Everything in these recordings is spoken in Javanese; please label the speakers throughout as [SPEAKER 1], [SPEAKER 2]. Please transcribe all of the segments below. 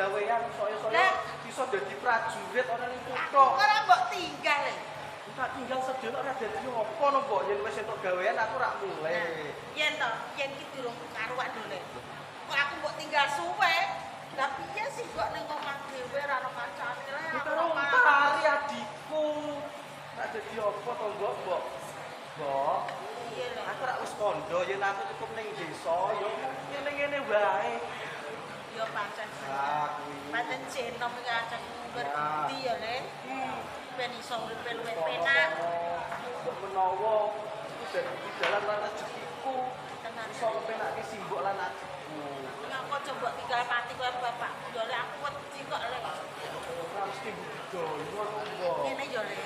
[SPEAKER 1] gawean soyo-soyo iso dadi prajurit ana ning kutha.
[SPEAKER 2] Ora mbok tinggal.
[SPEAKER 1] Tak tinggal sedina ora dadi apa no, Mbok. Yen wis entuk gawean aku rak mulai.
[SPEAKER 2] Yen to, yen ki durung karuan dole. Kok aku mbok tinggal suwe. Lah piye sih kok ning omah dhewe ora ono kancane le.
[SPEAKER 1] Karo mari adikku. Tak dadi apa to, Mbok? Mbok.
[SPEAKER 2] Iya lho.
[SPEAKER 1] Aku rak wis kondo yen aku cukup ning desa yo ngene-ngene wae.
[SPEAKER 2] Yo pancen.
[SPEAKER 1] Kuwi.
[SPEAKER 2] Pancen jenom iki aceng ngerti ya, Le. Ben iso urip luwih penak.
[SPEAKER 1] Kok menawa iku dadi dalan lan rezekiku.
[SPEAKER 2] Tenan
[SPEAKER 1] Iso kepenake simbok lan adikku.
[SPEAKER 2] ngapa coba tinggal mati kowe bapak. Yo Le aku wedi kok Le.
[SPEAKER 1] Ora mesti budaya Mbok.
[SPEAKER 2] Ngene yo Le.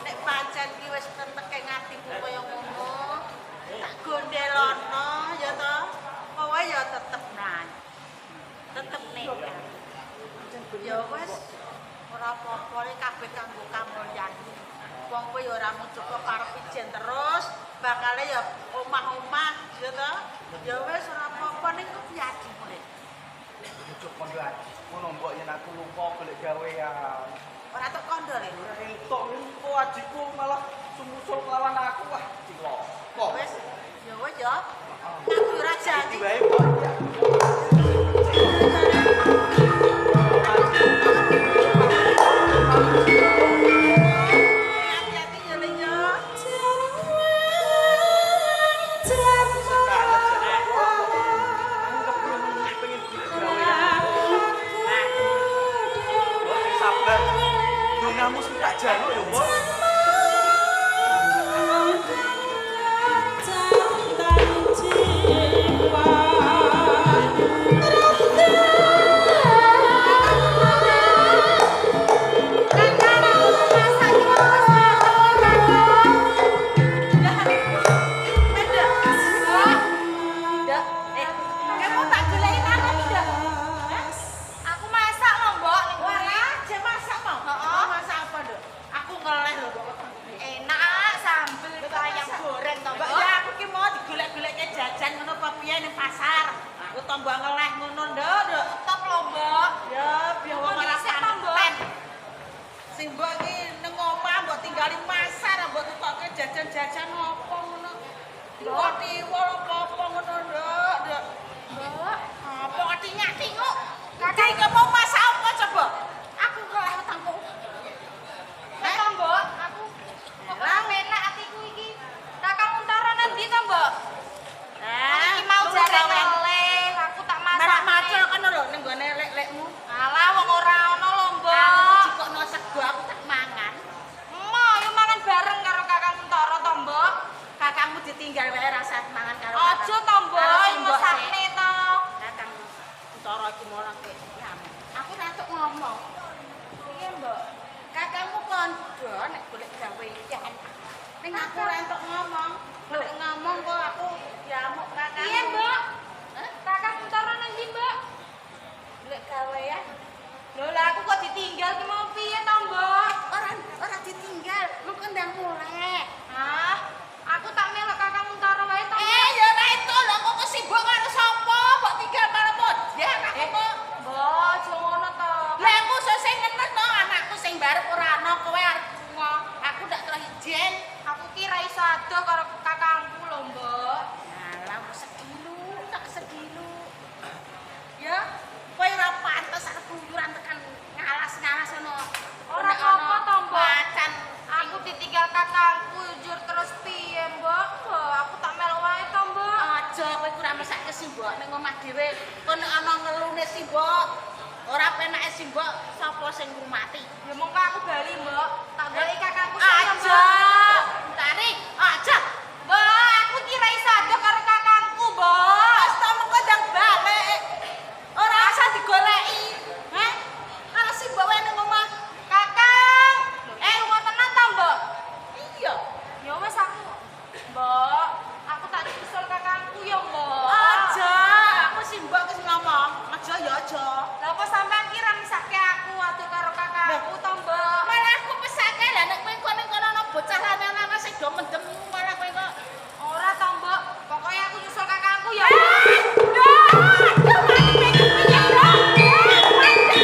[SPEAKER 2] Nek pancen ki wis tenteke ngatiku kaya ngono. Tak gondelono ya to. Kowe ya tetep nang. Tetep nekat. Ya wis ora apa-apa iki kabeh kanggo kamulyan. Wong kowe ya ora mujuk kok karep ijen terus, bakale ya omah-omah ya to. Ya wis ora apa-apa ning kok piye mulai.
[SPEAKER 1] Mujuk kondo adikku ngono Mbok yen aku lupa golek gawean.
[SPEAKER 2] Ora tok kondo le.
[SPEAKER 1] Ora entuk niku adikku malah sumusul kelawan aku wah cilaka.
[SPEAKER 2] Wis ya wis ya. Aku ora janji.
[SPEAKER 1] Wae Mbok ya.
[SPEAKER 2] Hati-hati ya Le ya.
[SPEAKER 1] Kamu sing tak jaluk ya, Mbok. Tambah ngeleh ngono nduk, stop lho, Mbok. Ya, biar wong ora santen. Sing Mbok iki ning omah mbok tinggali pasar, mbok tukoke jajan-jajan opo ngono. Tiwa-tiwa apa-apa ngono nduk, nduk. Mbok, apa kok tingak-tinguk? Kakak iki mau masak apa coba? Aku ngeleh tampung.
[SPEAKER 3] Apa Mbok? Aku ora enak atiku iki. Kakang Untara nanti to, Mbok? Iki mau jalan oleh, aku tak masak.
[SPEAKER 2] Marak macul kan lho ning gone lek-lekmu.
[SPEAKER 3] Alah wong ora ono lho,
[SPEAKER 2] Aku
[SPEAKER 3] Mbok.
[SPEAKER 2] jikokno sego aku tak mangan.
[SPEAKER 3] Mau yo mangan bareng karo Kakang Untara to, Mbok?
[SPEAKER 2] Kakangmu ditinggal wae rasa mangan karo
[SPEAKER 3] Aja to, Mbok, mesakne to.
[SPEAKER 2] Kakang Untara iki mono ke nyamu. Aku rantuk ngomong.
[SPEAKER 3] Piye, Mbok?
[SPEAKER 2] Kakangmu kondo nek golek gawean. Ning aku rantuk ngomong. Golek ngomong kok aku diamuk kakang.
[SPEAKER 3] Piye, Mbok? Kakang Untara nang ndi, Mbok?
[SPEAKER 2] Golek gawean.
[SPEAKER 3] Lho lah aku kok ditinggal ki mau piye to, Mbok?
[SPEAKER 2] Ora ditinggal, mengko ndang mulai.
[SPEAKER 3] Hah? Aku tak melok Kakang Untara wae to.
[SPEAKER 2] Ya ora itu lho kok sibuk karo sapa? Mbok tinggal karo model aku kok.
[SPEAKER 3] Mbok, aja ngono to.
[SPEAKER 2] Lah aku sing ngenes to anakku sing barep ora ana kowe arep lunga. Aku ndak tau ijen.
[SPEAKER 3] Aku kira iso adoh karo kakangku lho, Mbok.
[SPEAKER 2] Alah wis segilu, tak segilu. Ya, kowe ora pantes arep keluyuran tekan ngalas-ngalas ngono.
[SPEAKER 3] Ora apa-apa to, Mbok.
[SPEAKER 2] Macan
[SPEAKER 3] Aku ditinggal kakangku jujur terus piye, Mbok? Mbok, aku tak melok wae to, Mbok.
[SPEAKER 2] aja kowe ora mesake simbok ning omah dhewe. Kono ana ngelune simbok. Ora penake simbok sapa sing ngurmati.
[SPEAKER 3] Ya mongko aku bali, Mbok. Tak goleki kakangku
[SPEAKER 2] Aja.
[SPEAKER 3] Mbok.
[SPEAKER 2] Tari, aja.
[SPEAKER 3] Mbok, aku kira iso adoh karo kakangku, Mbok.
[SPEAKER 2] Wis to mengko ndang balik. Ora usah digoleki. Heh? Karo simbok wae ning omah.
[SPEAKER 3] Kakang. Lunga tenan to, Mbok?
[SPEAKER 2] Iya.
[SPEAKER 3] Ya wis aku. Mbok, aku tak nyusul kakangku ya, Mbok.
[SPEAKER 2] Aja, aku simbok wis ngomong. Aja ya aja.
[SPEAKER 3] Lah apa sampean kira misake aku adoh karo kakangku to, Mbok?
[SPEAKER 2] Malah aku pesake lah nek kowe ning kono ana bocah lanang-lanang sing do mendem malah kowe kok
[SPEAKER 3] Ora to, Mbok. Pokoknya aku nyusul kakangku ya.
[SPEAKER 2] Aduh, mati pengen piye, Bro? Mati.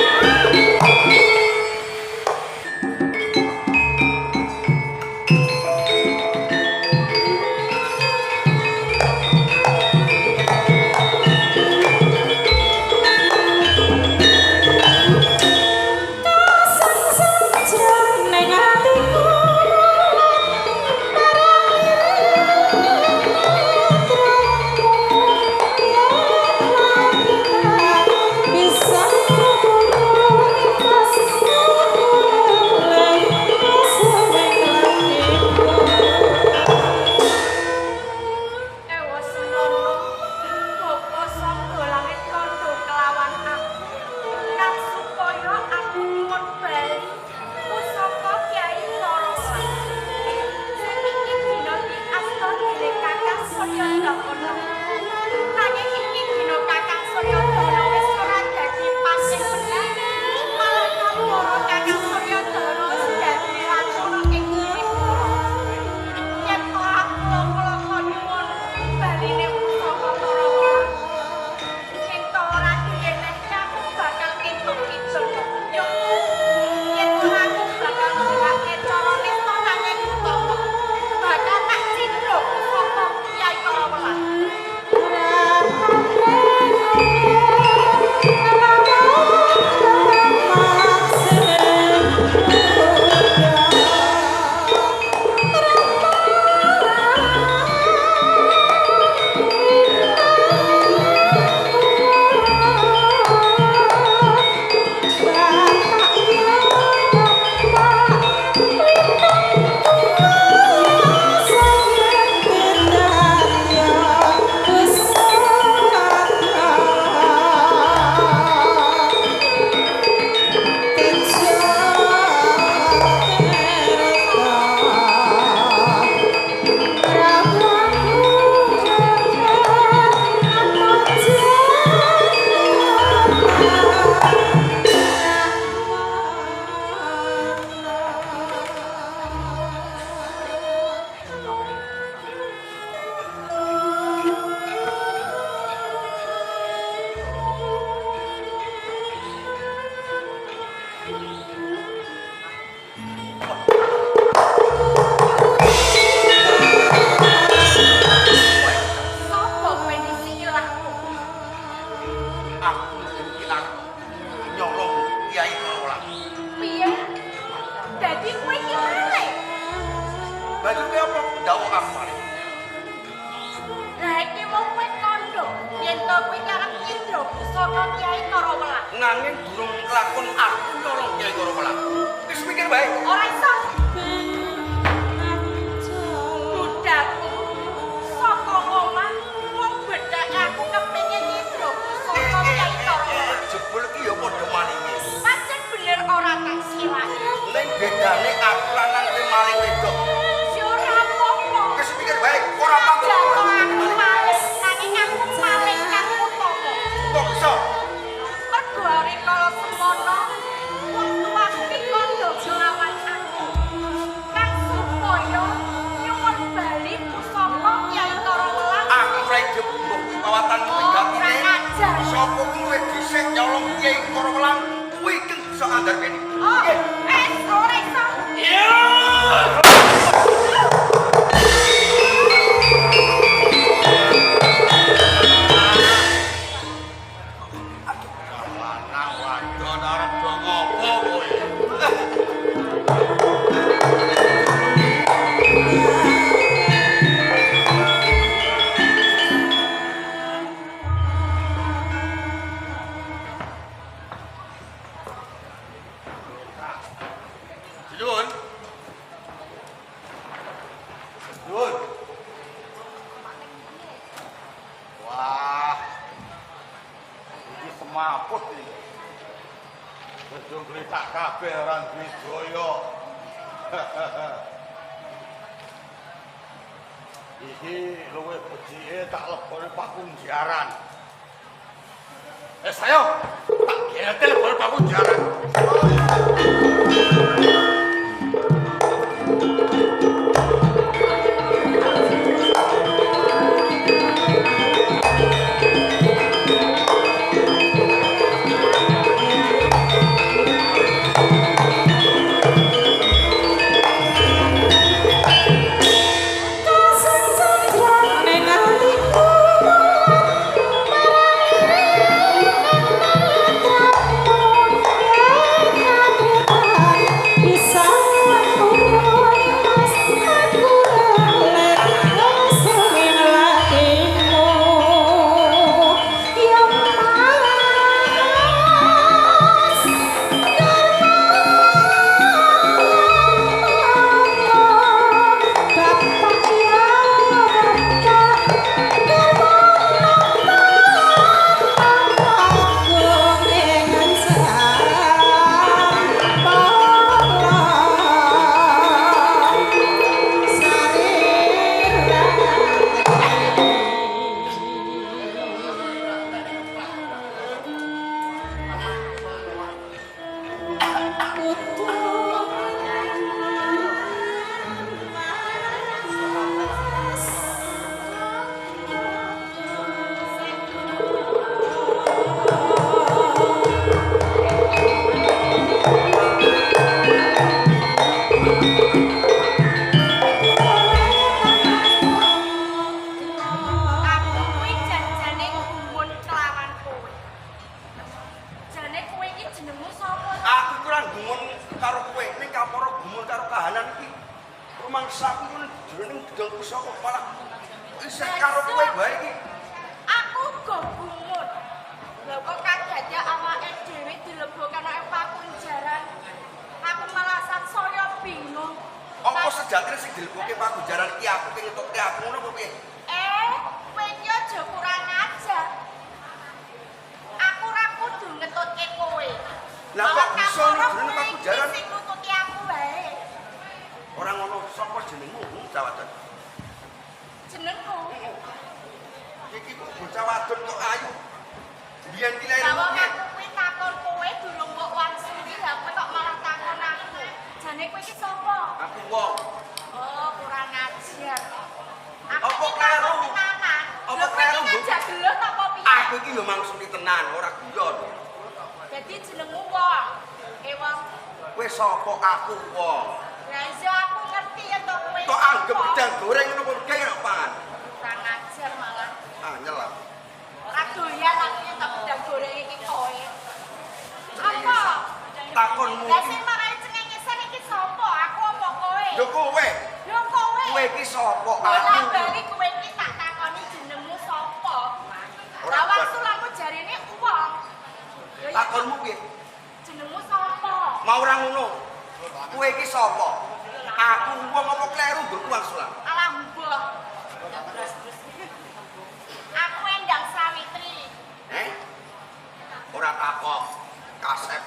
[SPEAKER 4] nanging durung lakon aku nyolong Kyai Korokolang. Wis mikir bae.
[SPEAKER 3] Ora iso. Budakku saka omah wong bedhak aku kepengin nyidro saka Kyai Korokolang.
[SPEAKER 4] Jebul iki ya padha malinge.
[SPEAKER 3] Pancen bener ora tak silaki.
[SPEAKER 4] Ning bedane aku lanang kuwi maling wedok.
[SPEAKER 3] Ya ora apa-apa.
[SPEAKER 4] Wis mikir bae, ora apa-apa.
[SPEAKER 3] Jatuh aku maling, nanging aku maling kang utama.
[SPEAKER 4] Kok iso?
[SPEAKER 3] Mergo ari kala semono wong tuaku iki kandha nglawan aku. Kang supaya nyuwun bali pusaka Kyai Korokolang.
[SPEAKER 4] Aku ora jebul pawatanmu wigatine. Sopo kuwi dhisik nyolong Kyai Korokolang kuwi kang bisa andharkene.
[SPEAKER 3] Oh, ora iso.
[SPEAKER 4] Lanang wadon arep do ngopo kowe? Yun. Yun. Wah. Iki semaput iki. Gedung kletak kabeh ora duwe daya. Iki luwih becike tak lebone pakunjaran. Sayo, tak getel lebone pakunjaran. Takonmu piye?
[SPEAKER 3] Jenengmu sapa?
[SPEAKER 4] Mau ora ngono. Kowe iki sapa? Aku wong apa kleru mbokku wangsulan.
[SPEAKER 3] Alah mbah. Aku Endang Sawitri.
[SPEAKER 4] Ora takok. Kasep.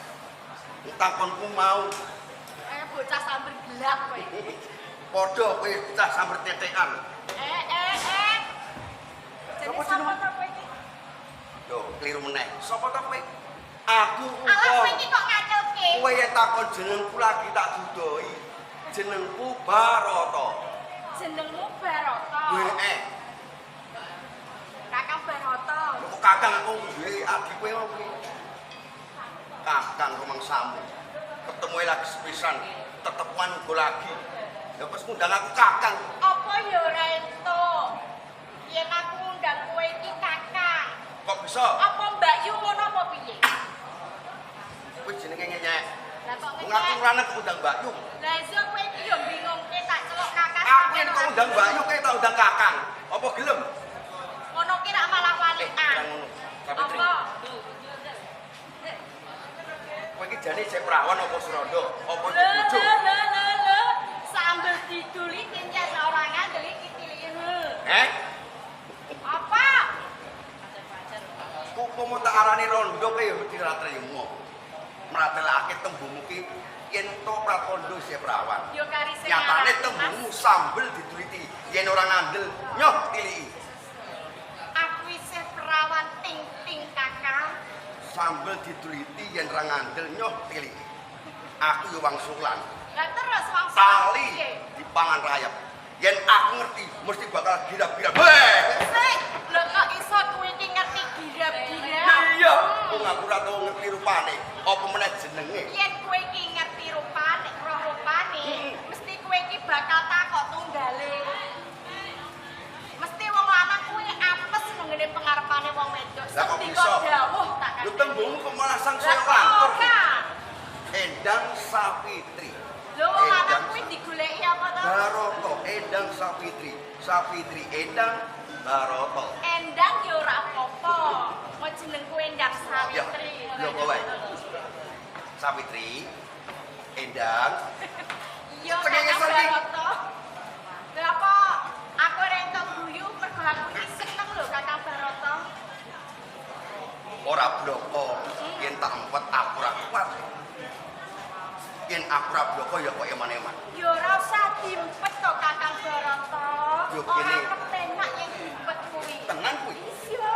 [SPEAKER 4] Takonku mau.
[SPEAKER 3] Bocah sambar gelap kowe.
[SPEAKER 4] Padha kowe bocah sambar tetekan.
[SPEAKER 3] Jadi sapa to kowe iki?
[SPEAKER 4] Yo, kliru meneh. Sapa to kowe? Aku
[SPEAKER 3] Alah kowe
[SPEAKER 4] uga.
[SPEAKER 3] iki kok ngacelke?
[SPEAKER 4] Kowe yen takon jenengku lagi tak dudoi. Jenengku Barata.
[SPEAKER 3] Jenengmu Barata. Kakang Barata.
[SPEAKER 4] Kok kakang aku duwe adik kowe opo? Kakang rumangsamu. Ketemu lagi sepisan, tetepan uga lagi. Ya wis ngundang aku kakang.
[SPEAKER 3] Apa ya ora entuk? Yen aku ngundang kowe iki kakak.
[SPEAKER 4] Kok bisa?
[SPEAKER 3] Apa Mbak Yu ngono apa piye?
[SPEAKER 4] Kowe jenenge nyenyek.
[SPEAKER 3] Lah kok
[SPEAKER 4] Wong aku ora nek ngundang Mbak Yu.
[SPEAKER 3] Lah iso kowe iki yo bingungke tak celok kakak.
[SPEAKER 4] Aku yen kok ngundang Mbak Yu kowe tak undang kakang. Apa gelem?
[SPEAKER 3] Ngono ki rak malah
[SPEAKER 4] Ora
[SPEAKER 3] walikan.
[SPEAKER 4] ngono. Tapi
[SPEAKER 3] Apa?
[SPEAKER 4] kowe iki jane cek perawan apa Suranda? Apa
[SPEAKER 3] Lho
[SPEAKER 4] bojo?
[SPEAKER 3] lho. Sambil diduli kincen ora ngandel iki tilike. Apa?
[SPEAKER 4] Upama tak arani rondo kowe ya mesti ora trimo. Mratelake tembungmu ki yen to pratondo isih perawan.
[SPEAKER 3] Yo kari sing
[SPEAKER 4] Nyatane
[SPEAKER 3] aran,
[SPEAKER 4] tembungmu
[SPEAKER 3] Mas.
[SPEAKER 4] sambel dituliti. Yen ora ngandel, nyoh tiliki.
[SPEAKER 3] Aku isih perawan ting-ting kakak.
[SPEAKER 4] Sambel dituliti yen ora ngandel, nyoh tiliki. Aku yo wangsulan.
[SPEAKER 3] Lah terus wangsa
[SPEAKER 4] Tali
[SPEAKER 3] piye?
[SPEAKER 4] dipangan rayap. Yen aku ngerti mesti bakal girap-girap. Heh.
[SPEAKER 3] Sik, lho kok iso kowe iki ngerti girap-girap?
[SPEAKER 4] Iya, wong aku ora tau ngerti rupane, apa meneh jenenge.
[SPEAKER 3] Yen kowe iki ngerti rupane, roh rupane, mesti kowe iki bakal takok tunggale. Mesti wong lanang kuwi apes ngene pengarepane wong wedok.
[SPEAKER 4] Lah kok
[SPEAKER 3] Sedika
[SPEAKER 4] bisa?
[SPEAKER 3] dawuh tak
[SPEAKER 4] Lu
[SPEAKER 3] kandhani.
[SPEAKER 4] tembungmu kok malah sang
[SPEAKER 3] Lah
[SPEAKER 4] saya
[SPEAKER 3] kok
[SPEAKER 4] kantor.
[SPEAKER 3] ora?
[SPEAKER 4] Endang Safitri.
[SPEAKER 3] Lho wong lanang
[SPEAKER 4] Endang
[SPEAKER 3] kuwi digoleki apa to?
[SPEAKER 4] Barata, Endang Safitri. Safitri Endang Barata.
[SPEAKER 3] Endang ya ora apa-apa. Mau jenengku Endang
[SPEAKER 4] Ya,
[SPEAKER 3] Sawitri.
[SPEAKER 4] lho kok wae. Safitri Endang.
[SPEAKER 3] Iya,
[SPEAKER 4] Pengen
[SPEAKER 3] Kakang
[SPEAKER 4] ngesor iki.
[SPEAKER 3] Barata. Lha apa? Aku ora entuk guyu mergo aku iki seneng lho Kakang Barata.
[SPEAKER 4] Ora bloko. Yen tak empet aku ora kuat. Yen aku ora bloko ya kok eman-eman.
[SPEAKER 3] Ya ora usah diempet to Kakang Barata.
[SPEAKER 4] Yo,
[SPEAKER 3] Ora
[SPEAKER 4] kene.
[SPEAKER 3] kepenak yen diempet kuwi.
[SPEAKER 4] Tenan kuwi.
[SPEAKER 3] Iya.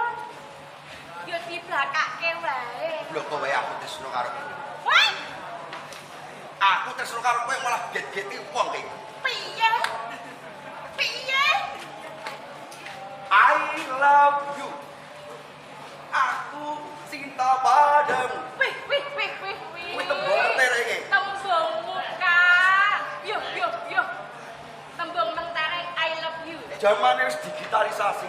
[SPEAKER 3] Yo diblakake wae.
[SPEAKER 4] Lho kok wae aku tresno karo kowe.
[SPEAKER 3] Wah,
[SPEAKER 4] Aku tresno karo kowe malah get-geti wong iki.
[SPEAKER 3] piye? Piye?
[SPEAKER 4] I love you. Aku cinta padamu.
[SPEAKER 3] Wih.
[SPEAKER 4] Kuwi tembung tere iki.
[SPEAKER 3] Tembungmu Kang. Yo. Tembung mentere I love you.
[SPEAKER 4] Jamane wis digitalisasi.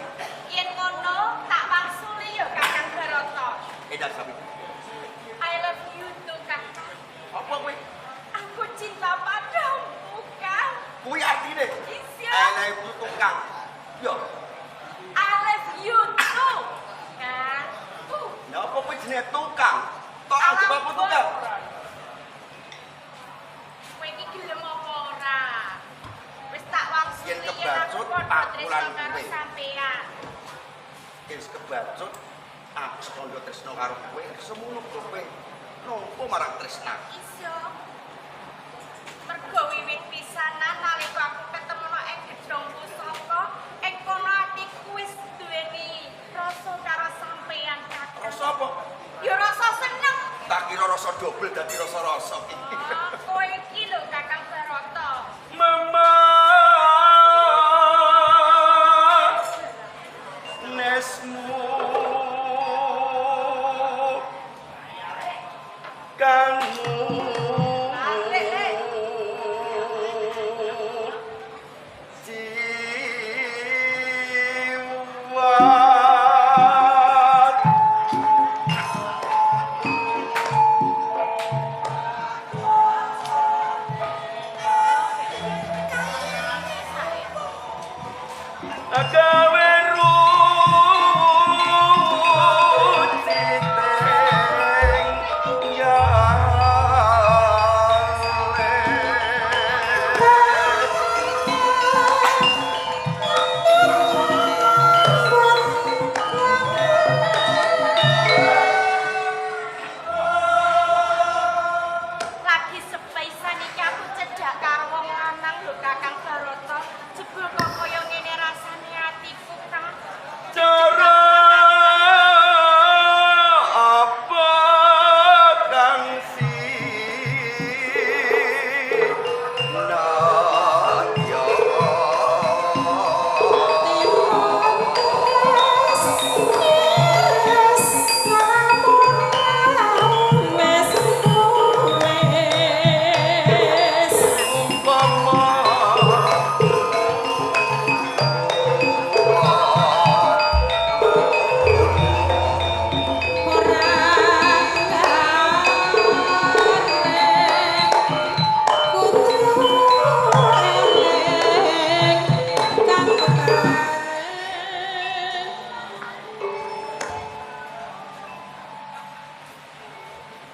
[SPEAKER 3] Yen ngono tak wangsuli yo Kakang Barata.
[SPEAKER 4] Endang Safitri.
[SPEAKER 3] I love you tuh Kang.
[SPEAKER 4] Apa kuwi?
[SPEAKER 3] Aku cinta padamu Kang.
[SPEAKER 4] Kuwi artine.
[SPEAKER 3] Iya.
[SPEAKER 4] Enek ibu tukang. Yo,
[SPEAKER 3] I love you tuh Kang.
[SPEAKER 4] napa kuwi jenenge tukang? Tok aku bapak tukang.
[SPEAKER 3] Kowe iki gelem apa ora? Wis tak wangsuli
[SPEAKER 4] Yen
[SPEAKER 3] yen aku
[SPEAKER 4] kebacut,
[SPEAKER 3] padha
[SPEAKER 4] aku
[SPEAKER 3] tresno
[SPEAKER 4] lan
[SPEAKER 3] karo
[SPEAKER 4] kowe.
[SPEAKER 3] sampean.
[SPEAKER 4] Wis kebacut aku sekondo tresno karo kowe, semono kowe. Nompo marang tresna.
[SPEAKER 3] Iso. Mergo wiwit pisanan nalika aku ketemu ing gedhong pusaka, ing kono atiku wis duweni rasa karo sampean Kakang.
[SPEAKER 4] Rasa apa?
[SPEAKER 3] Ya rasa seneng.
[SPEAKER 4] Tak kira rasa dobel dadi rasa-rasa.
[SPEAKER 3] Kowe iki lho Kakang Barata.
[SPEAKER 4] Mama Nesmu Kamu Jiwa Agawe ruciteng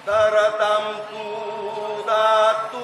[SPEAKER 4] taratamtu tatu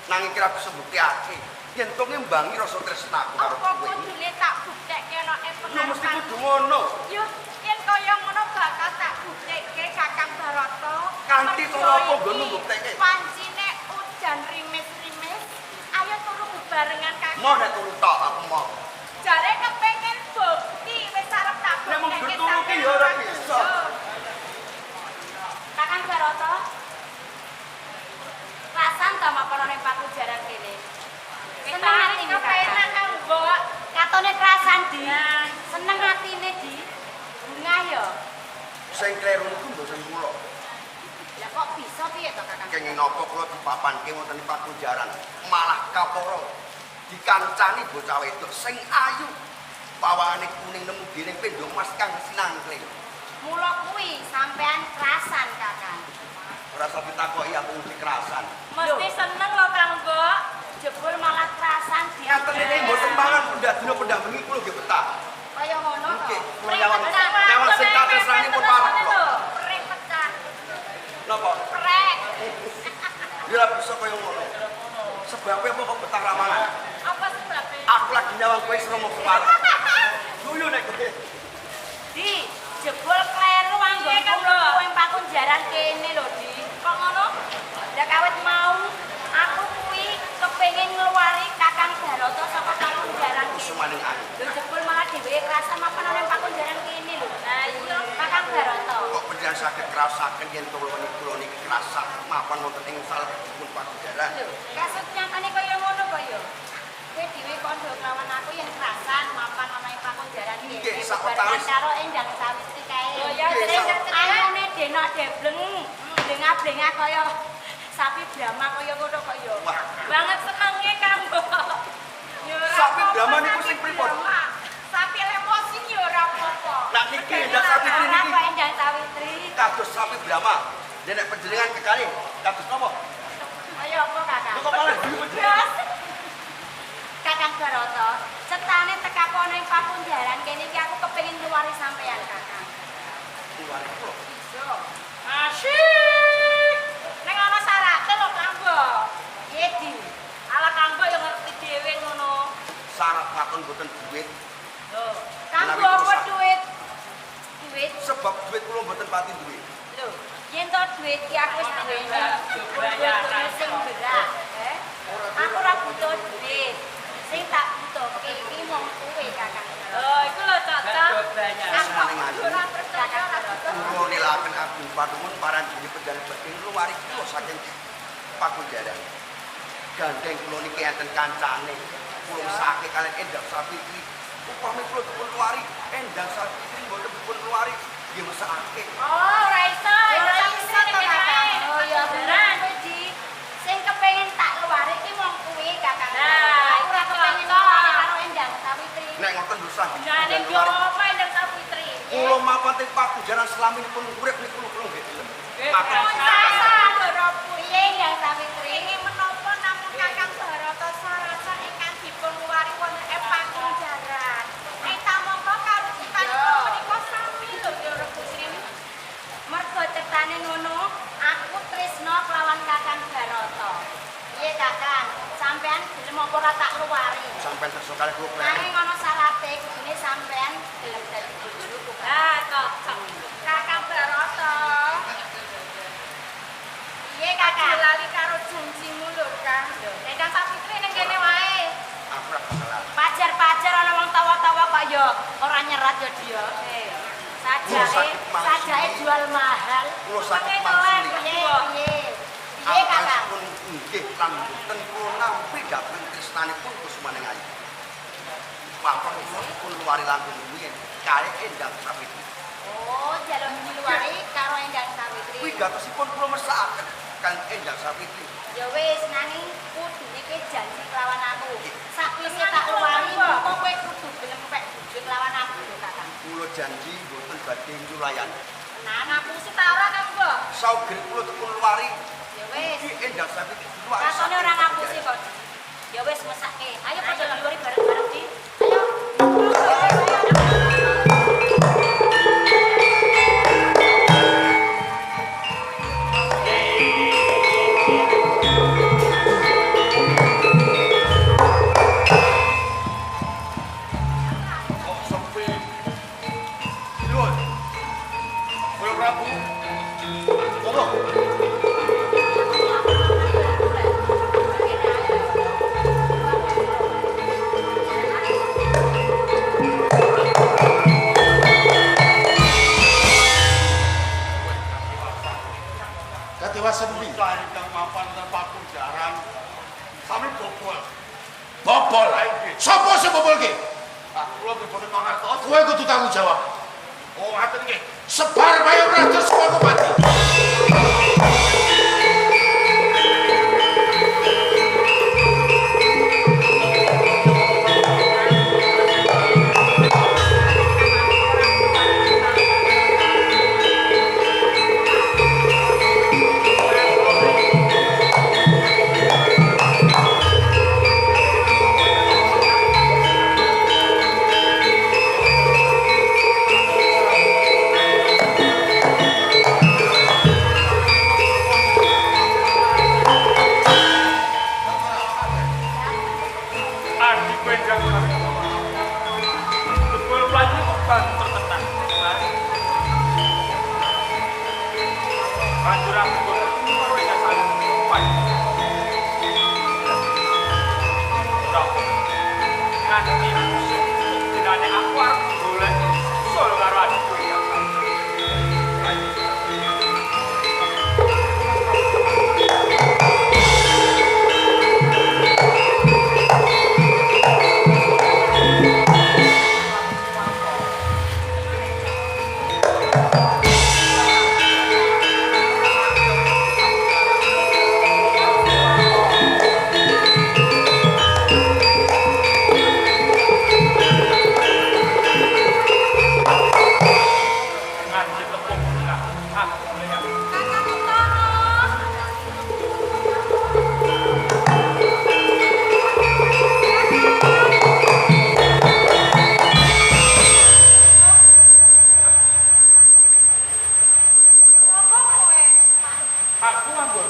[SPEAKER 4] nanging kira bisa mbuktiake yen to ngimbangi rasa tresnaku karo kowe.
[SPEAKER 3] Apa kudune tak buktekke nek
[SPEAKER 4] Yo
[SPEAKER 3] pengarepan.
[SPEAKER 4] mesti kudu ngono.
[SPEAKER 3] Yo yen kaya ngono bakal tak buktekke Kakang Barata.
[SPEAKER 4] Kanthi cara apa nggonmu mbuktekke?
[SPEAKER 3] Pancine udan rimis-rimis, ayo turu bebarengan Kakang.
[SPEAKER 4] Mau nek turu tok aku mau.
[SPEAKER 3] Jare kepengin bukti wis arep tak
[SPEAKER 4] Nek mung
[SPEAKER 3] buktekke
[SPEAKER 4] turu ki yo ora bisa.
[SPEAKER 3] Kakang Barata. Rasan ta mapan ning Paku Jaran kene. Seneng atine kepenak kang mbok. Katone kerasan di. Seneng atine di. Bunga ya.
[SPEAKER 4] Sing kleru niku mboten kula.
[SPEAKER 3] Lah kok bisa piye to Kakang?
[SPEAKER 4] Kenging napa kula dipapanke wonten Paku Jaran malah kaporo dikancani bocah wedok sing ayu. Pawangane kuning nemu dening pendo Mas Kang Sinangkling.
[SPEAKER 3] Mula kuwi sampean kerasan Kakang.
[SPEAKER 4] Ora usah ditakoki aku mesti kerasan.
[SPEAKER 3] Mesti seneng lho Kang Mbok. Jebul malah kerasan di.
[SPEAKER 4] Ngaten iki mboten mangan pendak dina pendak bengi kula nggih betah.
[SPEAKER 3] Kaya ngono to.
[SPEAKER 4] Nggih, kula nyawang sing katresnane pun parah kok.
[SPEAKER 3] Prek pecah.
[SPEAKER 4] Napa?
[SPEAKER 3] Prek.
[SPEAKER 4] Ya ora bisa kaya ngono. Sebabnya apa kok betah ramangan?
[SPEAKER 3] Apa sebabnya?
[SPEAKER 4] Aku lagi nyawang kowe seromo kepala. Guyu nek kowe.
[SPEAKER 3] Di, jebul kleru anggonku lho ing Paku Jaran kene lho, Di. Kok ngono? Lah kawit mau aku kuwi kepengin ngluwari Kakang Barata saka Paku Jaran kene.
[SPEAKER 4] Sumaning aku.
[SPEAKER 3] Lho jebul malah dheweke kerasan mapan ning Paku Jaran kene lho. Nah iya, Kakang Barata.
[SPEAKER 4] Kok panjenengan saged ngrasaken yen to kula niki kerasa mapan wonten ing salebetipun Paku Jaran.
[SPEAKER 3] Lho, kasut nyatane kaya ngono kok ya. Kowe dhewe kandha kawan aku yen kerasan mapan ana ing Paku Jaran kene.
[SPEAKER 4] Nggih, sak
[SPEAKER 3] Bebarengan
[SPEAKER 4] wetawis.
[SPEAKER 3] karo Endang Sawitri kae.
[SPEAKER 2] Oh ya,
[SPEAKER 3] Ayune denok debleng, blengah-blengah kaya sapi Brahma kaya ngono kok ya.
[SPEAKER 4] Wah,
[SPEAKER 3] Banget senenge Kang Mbok. Ya ora
[SPEAKER 4] sapi
[SPEAKER 3] apa-apa,
[SPEAKER 4] Brahma niku
[SPEAKER 3] sapi
[SPEAKER 4] sing pripun?
[SPEAKER 3] Brahma. Sapi lemosin ya ora apa-apa.
[SPEAKER 4] Lah niki Endang Sawitri
[SPEAKER 3] Ora
[SPEAKER 4] niki
[SPEAKER 3] kok Endang Sawitri.
[SPEAKER 4] kados sapi Brahma. Nek panjenengan kekalih kados napa?
[SPEAKER 3] Ayo apa Kakang?
[SPEAKER 4] Kok malah guyu
[SPEAKER 3] Yes. Kakang Barata, setane tekaku ana ing Paku Jaran kene iki aku kepengin ngluwari sampean Kakang.
[SPEAKER 4] Luar kula.
[SPEAKER 3] Iso. Asyik. Ning ana syaraté lho Kang Mbok. Piye Di? Ala Kang Mbok yang
[SPEAKER 4] katon mboten duit.
[SPEAKER 3] Lho, kanggo apa duit? Duit.
[SPEAKER 4] Sebab duit kula mboten pati duit.
[SPEAKER 3] Lho, yen to duit ki aku wis duweni. Duit sing berat, Aku ora butuh duit. Sing tak butuhke iki mung kuwe, Kakang. Oh, iku lho cocok. Aku ora percaya ora butuh.
[SPEAKER 4] Kula nelaken agung panuwun paranjene pejalan batin luwari kula saking Pakunjaran. Gandeng kula niki enten kancane. Kula sakit kalian Endang Sapitri. Upami kula dipun luwari Endang Sapitri mboten dipun luwari nggih mesake.
[SPEAKER 3] Oh, ora iso. Ora iso to, Kakang. Oh ya beneran Ji. Sing kepengin tak luwari iki mung kuwi, Kakang. Nah, ora kepengin luwari karo Endang Sapitri.
[SPEAKER 4] Nek ngoten dosa
[SPEAKER 3] Jane yo apa Endang Sapitri?
[SPEAKER 4] kula mapan teng Pakunjaran selaminipun urip niku kula nggih gelem.
[SPEAKER 3] Makan piye Endang Sapitri? Ingin menapa namun Kakang Barata Sarasa ingkang dipun luwari wonten ing Pakunjaran. Eta mongko karucikanipun menika sami lho Rebusri. Mergo cetane ngono, aku tresna kelawan Kakang Barata. Piye Kakang? Sampean gelem apa ora tak luwari?
[SPEAKER 4] Sampeyan terus kalih kula klek.
[SPEAKER 3] Nanging ana syaraté kudune sampean gelem dadi bojoku. Ah, cocok. Kakang Barata. Piye Kakang? Lali karo janjimu lho, Kang. Endang Sapitri ning kene wae.
[SPEAKER 4] Aku ora bakal.
[SPEAKER 3] Pajar-pajar ana wong tawa-tawa kok ya ora nyerat ya dia. Sajake jual mahal.
[SPEAKER 4] Kula sakit mangsuli.
[SPEAKER 3] Piye? Piye Kakang?
[SPEAKER 4] Pun nggih lan mboten kula nampi dhateng tresnanipun Kusmaning Ayu. Papan kula pun luwari langkung rumiyin kalih Endang Sapitri.
[SPEAKER 3] Oh, jalur luwari karo Endang Sapitri.
[SPEAKER 4] Kuwi gatosipun kula mesakaken kan Endang Sapitri.
[SPEAKER 3] Ya wis nanging kudune ki janji kelawan aku. Sakwise tak luwari mongko kowe kudu gelem pek bojo kelawan aku lho Kakang.
[SPEAKER 4] Kula janji mboten badhe nyulayan.
[SPEAKER 3] Nah, aku sih ta ora Kang, Mbok.
[SPEAKER 4] Saugeng kula dipun luwari.
[SPEAKER 3] Ya wis.
[SPEAKER 4] Iki Endang Sapitri luwari.
[SPEAKER 3] Rasane ora ngapusi kok. Ya wis mesake. Ayo padha luwari bareng-bareng Di. Ayo.
[SPEAKER 5] Kok sepi? Lur. Kowe Prabu. Monggo.
[SPEAKER 6] Katiwasan pi.
[SPEAKER 5] Cari kang mapan ten Pakunjaran. Sami bobol.
[SPEAKER 6] Bobol. Sopo sing bobol ki?
[SPEAKER 5] Kula dipun mangertos.
[SPEAKER 6] Kowe kudu tanggung jawab.
[SPEAKER 5] Oh, ngaten nggih.
[SPEAKER 6] Sebar payung raja supaya kowe mati.
[SPEAKER 5] Adi kowe ndang kami. Jebul mlayu kok banter tenan. Banjur aku karo ingkang saling pai. Nganti musuh dinane aku arep golek sul karo adikku ya. Nganti tepung buka. Aku boleh ya. Aku anggur.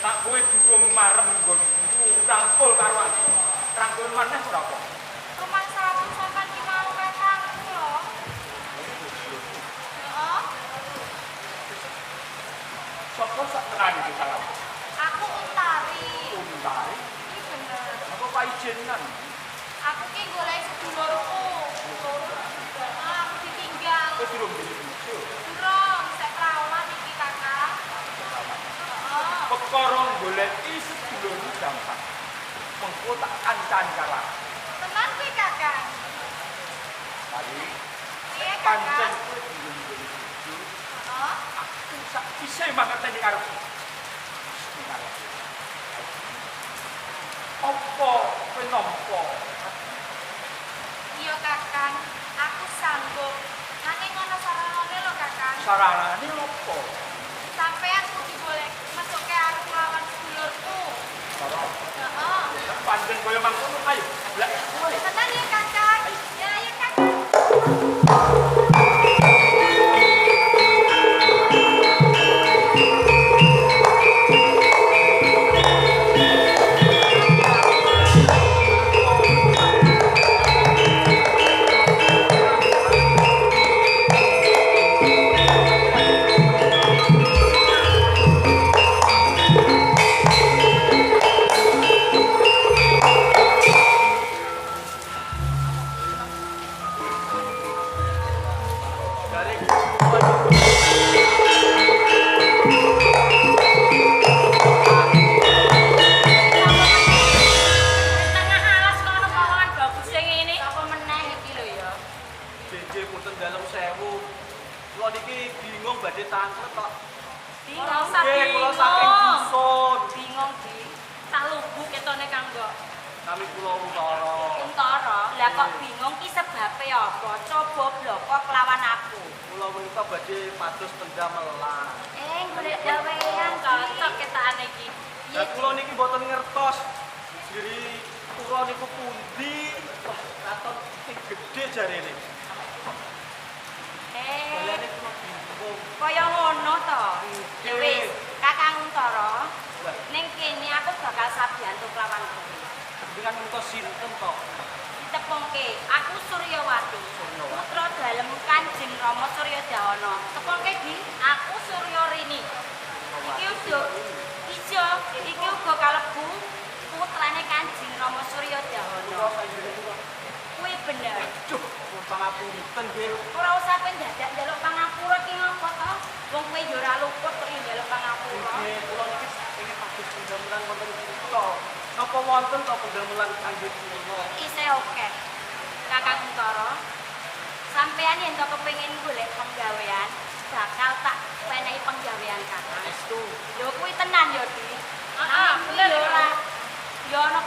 [SPEAKER 5] Tak kowe durung marem nggonmu rangkul karo aku. Rangkul maneh ora apa. saijenan.
[SPEAKER 3] Aku ki golek sedulurku. Aku ditinggal.
[SPEAKER 5] Wis durung jadi bojo.
[SPEAKER 3] Durung, sek perawan iki Kakang. Heeh.
[SPEAKER 5] Perkara goleki sedulurmu gampang. Mengko tak kancani karo aku.
[SPEAKER 3] Tenan kuwi Kakang.
[SPEAKER 5] Tadi
[SPEAKER 3] Piye
[SPEAKER 5] pancen
[SPEAKER 3] Kakang?
[SPEAKER 5] kowe durung jadi bojo.
[SPEAKER 3] Heeh.
[SPEAKER 5] Aku sak bisa mangerteni karo kowe. Apa kowe nampa?
[SPEAKER 3] Iya Kakang, aku sanggup. Nanging ana saranane lho Kakang.
[SPEAKER 5] Saranane apa?
[SPEAKER 3] Sampeyan kudu golek mesuke aku lawan sedulurku.
[SPEAKER 5] Saran.
[SPEAKER 3] Heeh.
[SPEAKER 5] Pancen kaya mangkono ayo. Blak kowe.
[SPEAKER 3] Tenan ya Kakang. Ya ayo Kakang. Tengah alas kono kawan bagus sing ngene. Apa meneh iki lho ya.
[SPEAKER 5] Jeje punten dalem 1000. Kula niki bingung badhe tanglet kok.
[SPEAKER 3] Bingung
[SPEAKER 5] Nggih, kula saking dusun.
[SPEAKER 3] Bingung Di. Tak lugu ketone kanggo
[SPEAKER 5] Kami kula utara.
[SPEAKER 3] Untara. Lah kok bingung ki sebabe apa? Coba bloko kelawan aku.
[SPEAKER 5] Kula menika badhe pados pendamelan.
[SPEAKER 3] Golek gawean cocok ketane iki.
[SPEAKER 5] Lah kula niki mboten ngertos. Diri kula niku pundi? Wah, katon sing gedhe jarene. Dalane kula bingung.
[SPEAKER 3] Kaya ngono to. Ya wis, Kakang Untara.
[SPEAKER 5] Lah,
[SPEAKER 3] Ning kene aku bakal sabiyantu kelawan kowe.
[SPEAKER 5] dengan menika sinten to?
[SPEAKER 3] Ditepungke, aku Suryawati. Putra dalem Kanjeng Rama Suryadana. Tepungke Di, aku Suryarini. Iki uga ijo, iki uga kalebu putrane Kanjeng Rama Suryadana. Kuwi bener.
[SPEAKER 5] Duh, pangapunten nggih.
[SPEAKER 3] Ora usah kowe dadak njaluk pangapura ki ngopo to? Wong kowe yo ora luput kok njaluk pangapura.
[SPEAKER 5] Nggih, kula niki pengen pados pendamelan wonten kula. Napa wonten to pendamelan kangge kula?
[SPEAKER 3] Isih oke. Kakang Untara, sampeyan yen to kepengin golek penggawean, bakal tak wenehi penggawean Kakang.
[SPEAKER 5] Estu.
[SPEAKER 3] Lho kuwi tenan yo, Di. Heeh, bener yo ora. Yo ana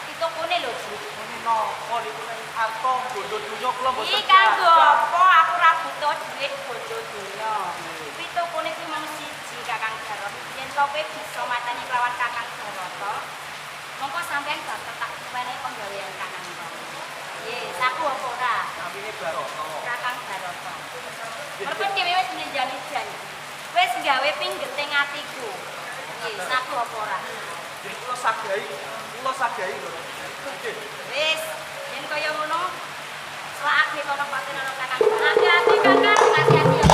[SPEAKER 3] pitukune lho, Di.
[SPEAKER 5] Menapa niku ning arta bondo dunya kula mboten.
[SPEAKER 3] Iki kanggo apa aku ora butuh duit bondo donya. Pitukune ki mung siji Kakang Jarot. Yen to kowe bisa mateni kelawan Kakang Jarot, mongko sampeyan bakal tak wenehi penggawean Kakang Jarot. Yes, aku apa ora?
[SPEAKER 5] Namine Baroto.
[SPEAKER 3] Kakang Jarot. Merpun dhewe wis njanji janji. Wis gawe pinggeting atiku. Yes, aku apa ora?
[SPEAKER 5] Jadi kula sagahi lho. Nggih.
[SPEAKER 3] Wis, yen kaya ngono, selakake kono paten ana Kakang. Hati-hati Kakang, hati-hati ya.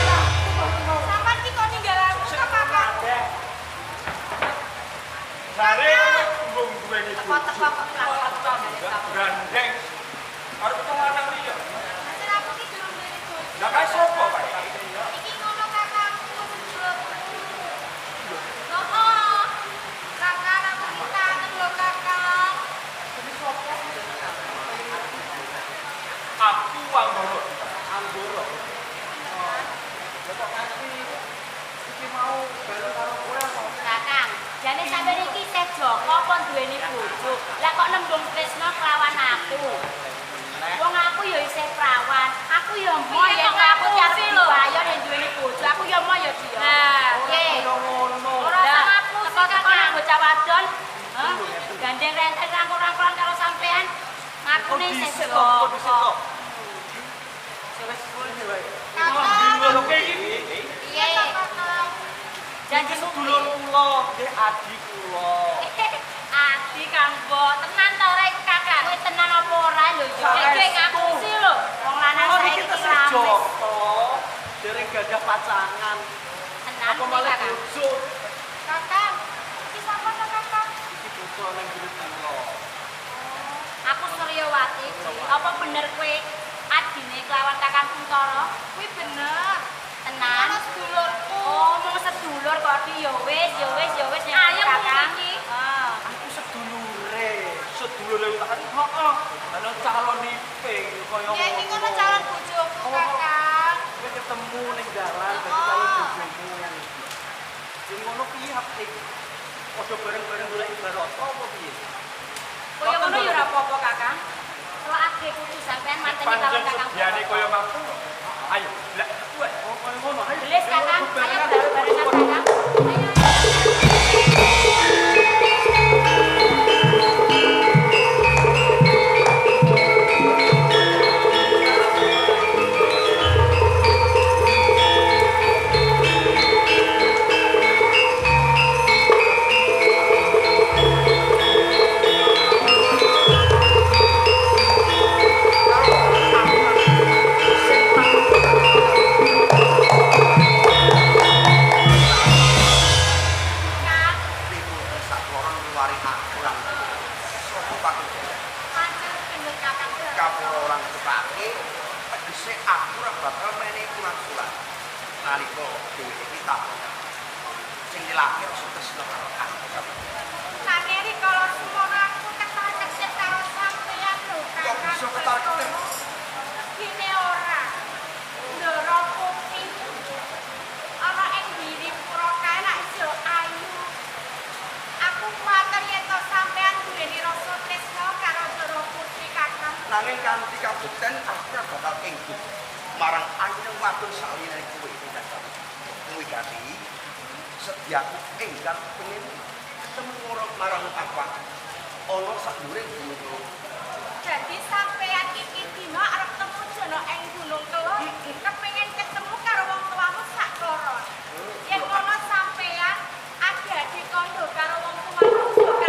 [SPEAKER 3] Sampeyan ki kok ninggal aku
[SPEAKER 5] Sing
[SPEAKER 3] kok Kakang?
[SPEAKER 5] kabeh. Jare tembung duweni
[SPEAKER 3] Teko-teko kok kelakon dari kamu.
[SPEAKER 5] gandeng. Arep ketemu lanang liya.
[SPEAKER 3] Pancen aku ki durung duwe bojo.
[SPEAKER 5] Lah kae sapa kae?
[SPEAKER 3] Iki ngono Kakang, aku sedulurku. Heeh. Kakang aku ki kangen lho Kakang.
[SPEAKER 5] Aku Anggoro. Anggoro. Lah kok nganti iki mau bareng karo kowe apa?
[SPEAKER 3] Kakang, jane sampeyan iki isih Joko apa duweni bojo? Lah kok nembung tresno kelawan aku? Wong aku ya isih prawan. Aku ya mau yen aku cari bayo yen duweni bojo. Aku ya mau ya dia. Nah, nggih.
[SPEAKER 5] Ngono.
[SPEAKER 3] Ora sama aku sih Kakang bocah wadon. Hah? Gandeng renten rangkul-rangkulan karo sampean. Ngakune isih
[SPEAKER 5] Kok
[SPEAKER 3] Joko.
[SPEAKER 5] bisa kok? Wis kuwi wae.
[SPEAKER 3] Kakang.
[SPEAKER 5] Bingung kok iki.
[SPEAKER 3] Piye?
[SPEAKER 5] Janji sedulur kula, nggih adi kula.
[SPEAKER 3] Adi Kang Mbok, tenan ta ora iki Kakang? Kowe tenan apa ora lho yo?
[SPEAKER 5] Saestu.
[SPEAKER 3] Iki ngapusi lho. Wong lanang
[SPEAKER 5] Oh,
[SPEAKER 3] saiki
[SPEAKER 5] niki
[SPEAKER 3] ki
[SPEAKER 5] tesih
[SPEAKER 3] rawan.
[SPEAKER 5] Joko dereng gadah pacangan.
[SPEAKER 3] Tenan
[SPEAKER 5] Apa malah
[SPEAKER 3] Kakang.
[SPEAKER 5] bojo?
[SPEAKER 3] Kakang, iki sapa to Kakang?
[SPEAKER 5] Iki putra ning guru kula.
[SPEAKER 3] Aku Suryawati. Apa bener kowe adine kelawan Kakang Kuntoro?
[SPEAKER 2] Kuwi bener.
[SPEAKER 3] Tenan.
[SPEAKER 2] Ana sedulurku.
[SPEAKER 3] Oh, mau sedulur kok iki ya wis
[SPEAKER 2] Ayo
[SPEAKER 3] Kakang.
[SPEAKER 2] iki.
[SPEAKER 5] Aku sedulure utahan. Heeh. Ana calon iping kaya
[SPEAKER 2] Ya iki ngono calon bojoku, Kakang.
[SPEAKER 5] Kowe ketemu ning dalan dadi calon bojomu yang iki. Sing ngono piye apik? Padha bareng-bareng golek ibarat apa piye?
[SPEAKER 3] Kaya ngono ya ora apa-apa Kakang. Kalau adhe putu sampean manteni kelawan Kakang.
[SPEAKER 5] Sediane kaya mampu. Ayo, lek kowe kaya ngono. Ayo.
[SPEAKER 3] Belis Kakang, ayo bareng-barengan Kakang. Sakeri kalau semono aku ketar-ketir karo sampeyan lho Kakang.
[SPEAKER 4] Kok bisa ketar-ketir?
[SPEAKER 3] Gini ora. Ndoro putih. Ana ing mbiri pura kae nak iso ayu. Aku kuwatir yen to sampeyan duweni rasa tresna karo Ndoro putih Kakang.
[SPEAKER 4] Nanging kanthi kabukten aku ora bakal enggut marang anyeng wadon saliyane kowe iki Kakang. Kuwi gati sediaku enggal pengen ketemu orang marang apa ana sadure gunung.
[SPEAKER 3] Jadi sampeyan iki dina arep temu jono ing Gunung Kelor, kepengin ketemu karo wong tuamu sak kloron. Yen ngono sampeyan adi-adi kondo karo wong tuamu juga.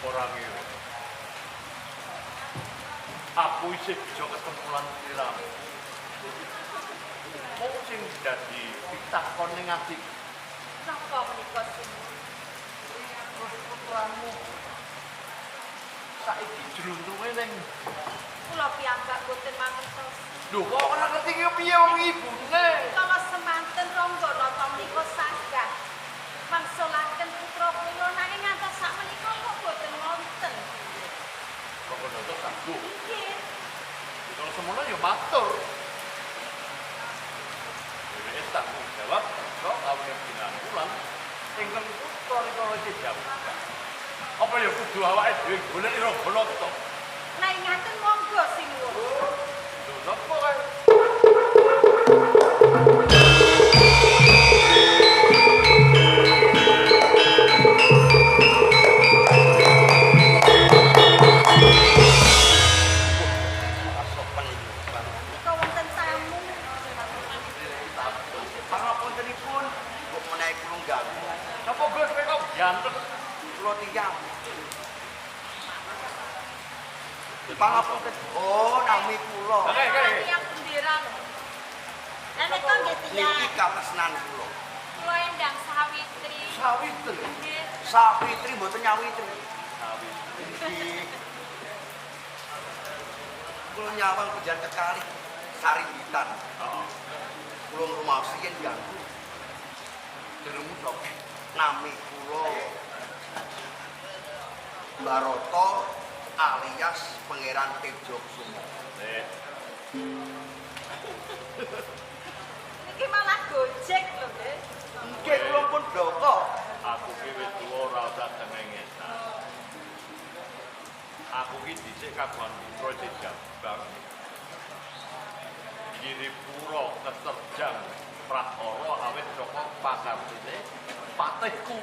[SPEAKER 7] Orang itu. Aku isih bisa ketemu lan sliramu. Mung sing dadi pitakon ning atiku.
[SPEAKER 3] Napa menika sing
[SPEAKER 7] Terus putramu saiki jluntunge ning
[SPEAKER 3] kula piyambak boten mangertos.
[SPEAKER 7] lho kok ora ngerti ki piye wong ibune.
[SPEAKER 3] Kala semanten Ranggana ta menika sanggah mangsulaken putra kula nanging ngantos sakmenika kok boten wonten.
[SPEAKER 7] Kok ngono sanggup.
[SPEAKER 3] Nggih.
[SPEAKER 7] Kalau semono ya matur. Ini tanggung jawab kok awake pinangkulan ingkang putra rikala jawab. Apa ya kudu awake dhewe golek Ranggana to?
[SPEAKER 3] Nah ngaten monggo sing nuwun.
[SPEAKER 7] Lho napa kae?
[SPEAKER 3] Menika wonten tamu.
[SPEAKER 4] Pangapuntenipun kok menawi kula ganggu.
[SPEAKER 7] Napa Gus kowe kok ganteng?
[SPEAKER 4] Kula tiyang. Pangapunten. Oh, nami kula.
[SPEAKER 7] Oke, oke.
[SPEAKER 3] Yang bendera lho. Lah nika nggih
[SPEAKER 4] Niki
[SPEAKER 3] tiyang.
[SPEAKER 4] katresnan kula.
[SPEAKER 3] Kula Endang Sawitri.
[SPEAKER 4] Sawitri.
[SPEAKER 3] Nggih.
[SPEAKER 4] Sawitri mboten nyawitri.
[SPEAKER 7] Sawitri.
[SPEAKER 4] Niki. Kula nyawang pejan kekali Sarimbitan.
[SPEAKER 7] Heeh.
[SPEAKER 4] Kula ngrumaosi yen ganggu. punika nami kula Barata alias Pangeran Tejo Kusuma.
[SPEAKER 2] Iki malah gojek lho, Nggih.
[SPEAKER 4] Nggih kula pun bloko.
[SPEAKER 7] Aku ki wis tuwa ora usah cengengesan. Aku ki dhisik kagungan putra Jejabang. Giripura keterjang prahara awit saka pakartine patihku.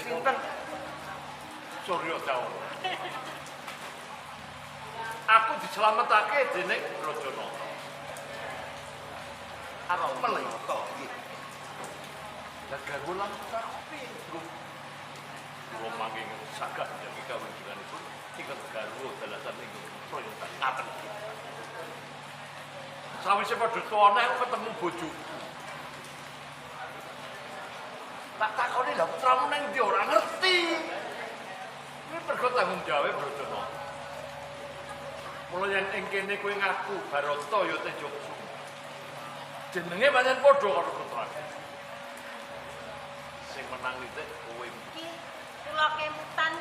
[SPEAKER 4] Sinten?
[SPEAKER 7] Surya Dawara. Aku dislametake dening Raja Nata.
[SPEAKER 4] Apa menapa nggih?
[SPEAKER 7] Garwa lan kapi. Kula mangke saged njaga kawulanipun ingkang garwa dalasan ing proyek ngaten. Sawise padha tuwane aku ketemu bojoku. Tak takoni lha putramu nang ndi ora ngerti. Kuwi pergo tanggung jawabe Brajana. Mula yen ing kene kowe ngaku Barata ya Tejo Kusuma. Jenenge pancen padha karo putraku. Sing menang nitik kowe.
[SPEAKER 2] Iki kula kemutan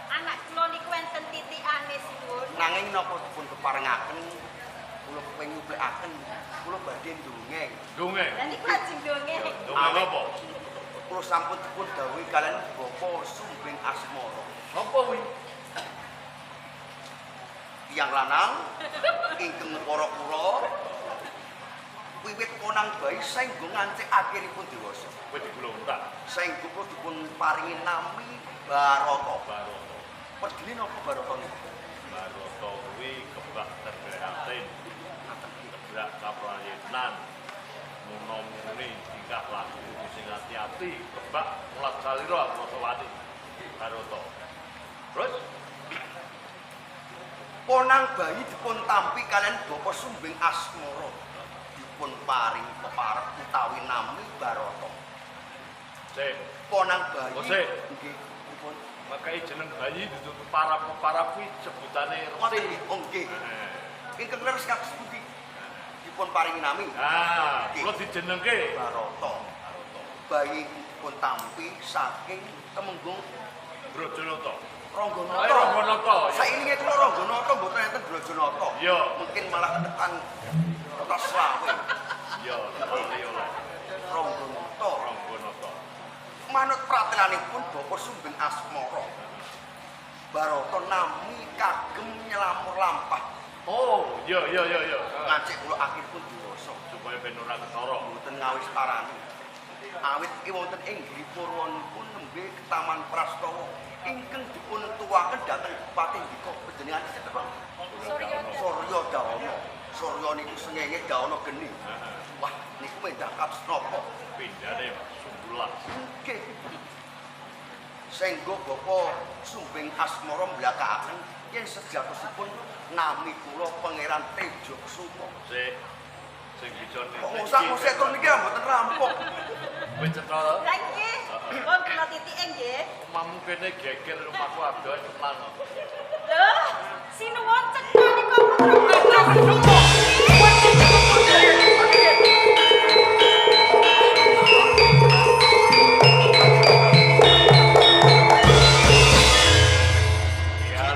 [SPEAKER 2] anak kula niku enten titikane sinuwun.
[SPEAKER 4] Nanging napa dipun keparengaken kula kepengin nyuplikaken kula badhe ndongeng.
[SPEAKER 7] Dongeng.
[SPEAKER 2] Lah niku lajeng dongeng.
[SPEAKER 7] Dongeng apa?
[SPEAKER 4] Kula sampun dipun dawuhi kalian Bapak Sumbing Asmara.
[SPEAKER 7] Apa kuwi?
[SPEAKER 4] Tiyang lanang ingkang para kula wiwit konang bayi saengga nganti akhiripun dewasa.
[SPEAKER 7] Kowe diguluntak.
[SPEAKER 4] Saengga kula dipun paringi nami Barata.
[SPEAKER 7] Barata.
[SPEAKER 4] Pergine napa Barata niku?
[SPEAKER 7] Barata kuwi kebak terbeatin. Kebak kaprayenan. Muna-muni tingkah laku sing ati-ati, kebak mulat salira Prasawati. Barata. Terus
[SPEAKER 4] Ponang bayi dipun tampi kalian Bapak Sumbing Asmara. Dipun paring peparep utawi nami Barata.
[SPEAKER 7] sik,
[SPEAKER 4] Ponang bayi
[SPEAKER 7] Oh, sik.
[SPEAKER 4] nggih dipun
[SPEAKER 7] makai jeneng bayi duduk para kuwi sebutane
[SPEAKER 4] ngoten
[SPEAKER 7] Resi.
[SPEAKER 4] nggih. Oh nggih.
[SPEAKER 7] Eh.
[SPEAKER 4] Ingkang leres kados pundi? Dipun paringi nami
[SPEAKER 7] Ah, kula dijenengke
[SPEAKER 4] Barata. Bayi dipun tampi saking Temenggung
[SPEAKER 7] Brajanata.
[SPEAKER 4] Rangganata.
[SPEAKER 7] Ayo Rangganata.
[SPEAKER 4] Sainge kula Rangganata mboten enten Brajanata.
[SPEAKER 7] Iya.
[SPEAKER 4] Mungkin malah ke depan kota Slawe.
[SPEAKER 7] Ya, lali oleh
[SPEAKER 4] Rangganata.
[SPEAKER 7] Rangganata.
[SPEAKER 4] Manut pratelanipun Bapak Sumbing Asmara. Barata nami kagem nyelamur lampah.
[SPEAKER 7] Oh, iya.
[SPEAKER 4] Ngancik kula akhiripun dewasa.
[SPEAKER 7] Supaya ben ora ketara.
[SPEAKER 4] Mboten ngawis parani. Awit iki wonten ing Giripurwanipun nembe Taman Prastawa ingkang dipun tuwaken dhateng Bupati Ndika panjenengan sinten? Surya Dawara. Surya niku sengenge Dawana geni. Wah, niku mendah kados napa?
[SPEAKER 7] Pindhane sumbulah.
[SPEAKER 4] Nggih. Senggo Bapak Sumbing Asmara mblakakaken yen sejatosipun nami kula Pangeran Tejo Kusuma.
[SPEAKER 7] Sing bisa
[SPEAKER 4] Kok ngusah-ngusah to niki mboten rampung.
[SPEAKER 7] Kowe cetha.
[SPEAKER 2] Lah nggih, pun kula titike nggih.
[SPEAKER 7] Omahmu kene geger rumahku adoh ceplan.
[SPEAKER 2] Lho, sinuwun cekani kok putra.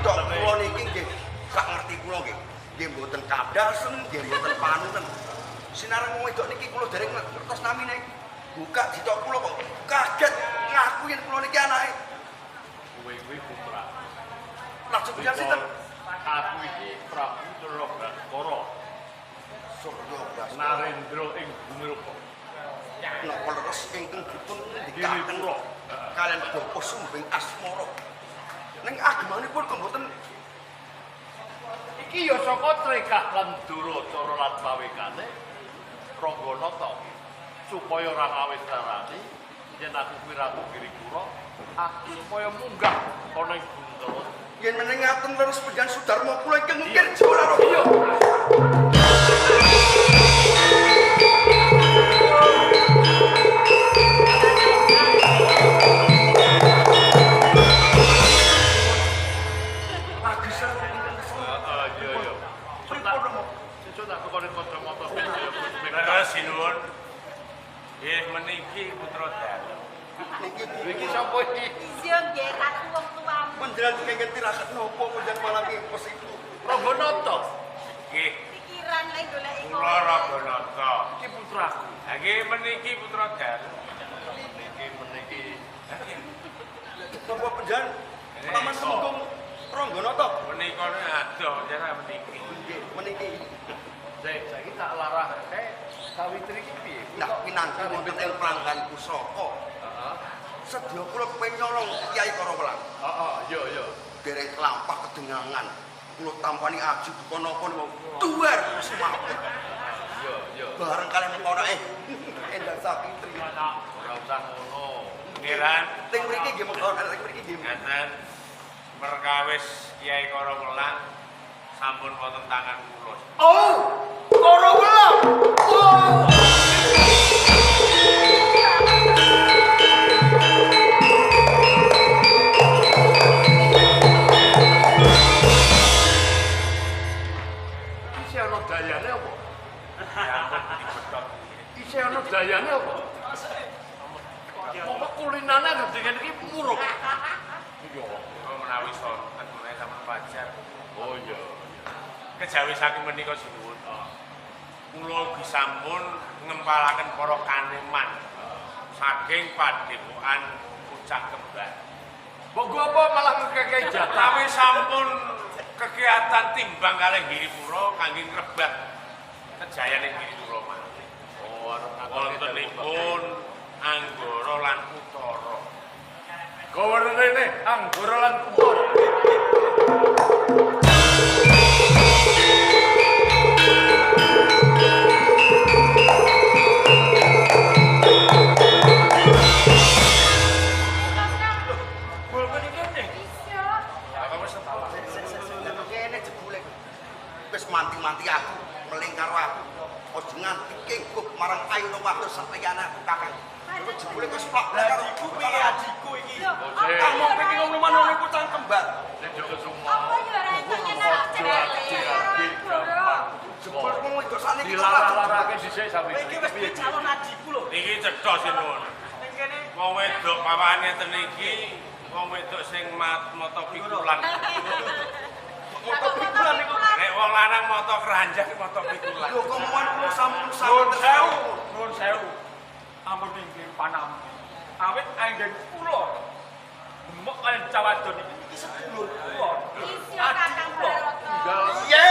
[SPEAKER 4] Tok kula niki nggih sak ngerti kula nggih. Nggih mboten kadasen, nggih mboten panuten. Sinareng wong wedok niki kula dereng ngertos namine. Buka ditok kula kok kaget ngaku yen kula niki anake.
[SPEAKER 7] Kowe kuwi putra.
[SPEAKER 4] Lajeng pindah sinten?
[SPEAKER 7] Aku iki Prabu Candrawastra.
[SPEAKER 4] Surya Brahma.
[SPEAKER 7] Narendra ing bumi rupa.
[SPEAKER 4] Napa leres ingkang dipun
[SPEAKER 7] Giripura.
[SPEAKER 4] dikaken kalian Bapak Sumbing Asmara. Ning agemanipun kok mboten
[SPEAKER 7] Iki ya saka trekah lan Duracara lan pawekane Rangganata supaya ora ngawis tarani yen aku kuwi Ratu Giripura, aku supaya munggah ana ing Guntara.
[SPEAKER 4] yen meneng ngaten leres panjenengan Sudarma kula ingkang ngukir jiwa lara.
[SPEAKER 7] Iya.
[SPEAKER 4] Lagi seru ingkang kesel.
[SPEAKER 7] Iya. Sesuk tak kokone kacamata ben kaya Gus Mekar.
[SPEAKER 8] Leres sinuwun. Nggih meniki putra dalu.
[SPEAKER 7] Iki sapa iki?
[SPEAKER 2] Iya nggih karo wong tuamu.
[SPEAKER 4] Panjenengan kengken tirakat nopo panjenengan malah ngikos itu.
[SPEAKER 7] Rangganata. Nggih.
[SPEAKER 2] Pikiran lek goleki
[SPEAKER 7] Kula Rangganata. Iki putraku. Ha nggih meniki putra Dal. Meniki.
[SPEAKER 4] Napa panjenengan paman Temenggung Rangganata?
[SPEAKER 7] Menika adoh jare meniki.
[SPEAKER 4] Nggih, meniki.
[SPEAKER 7] Saiki tak larahke Sawitri iki piye?
[SPEAKER 4] Nah, pinangki wonten ing pelanggan pusaka.
[SPEAKER 7] Heeh.
[SPEAKER 4] Sedya kula kepengin nyolong Kyai Karawelang.
[SPEAKER 7] Heeh, iya.
[SPEAKER 4] Dereng kelampah kedengangan. Kula tampani aji buka napa niku duwer semaput.
[SPEAKER 7] Iya.
[SPEAKER 4] Bareng kalian ponoke Endang Sawitri.
[SPEAKER 7] Ora usah ngono. Ngiran
[SPEAKER 4] Teng mriki nggih monggo teng mriki nggih.
[SPEAKER 7] ngaten perkawis Kyai Karawelang sampun wonten tangan kula.
[SPEAKER 5] Oh, Karawelang. Oh.
[SPEAKER 7] Isih ana dayane apa? Isih ana dayane apa? Apa kulinane dengan iki muruk. Iya, menawi sonten menawi sampeyan pajar. Oh iya. Kejawi saking menika sinuwun. Kula ugi sampun ngempalaken para kaneman saking padepokan Pucang Kembar. Monggo apa malah ngekeki jatah? Tapi sampun kegiatan timbang kalih Giripura kangge ngrebat kejayane Giripura mawon. Oh, wontenipun Anggara lan Utara. Gawenene Anggara lan Utara.
[SPEAKER 4] Wis manti-manti aku, meling karo aku. Ojo nganti kengkuk marang ayo waktu sampeyan aku Kakang. Terus jebule wis plak.
[SPEAKER 5] Lah adikku piye adikku iki?
[SPEAKER 4] Kamu mau pengen ngomong mana Pucang Kembar?
[SPEAKER 7] Nek yo semua.
[SPEAKER 2] Apa yo rasane nek
[SPEAKER 4] Jebul wong wedok sane iki
[SPEAKER 7] Dilarang-larangke dhisik sampe.
[SPEAKER 5] Iki wis duwe calon adikku lho.
[SPEAKER 7] Iki cetha sinuwun.
[SPEAKER 5] Ning kene
[SPEAKER 7] Wong wedok pawane ten iki, wong wedok sing mata pikulan.
[SPEAKER 5] motor pikulan niku.
[SPEAKER 7] Nek wong lanang mata keranjang mata pikulan.
[SPEAKER 4] Lho kok mohon kula sampun
[SPEAKER 5] Nuwun sewu,
[SPEAKER 4] sewu.
[SPEAKER 5] nuwun sewu. Ampun inggih panam. Awit anggen kula. Mbok kalian cawadon iki sedulur kula.
[SPEAKER 2] Isya Kakang Barata.
[SPEAKER 4] Iya.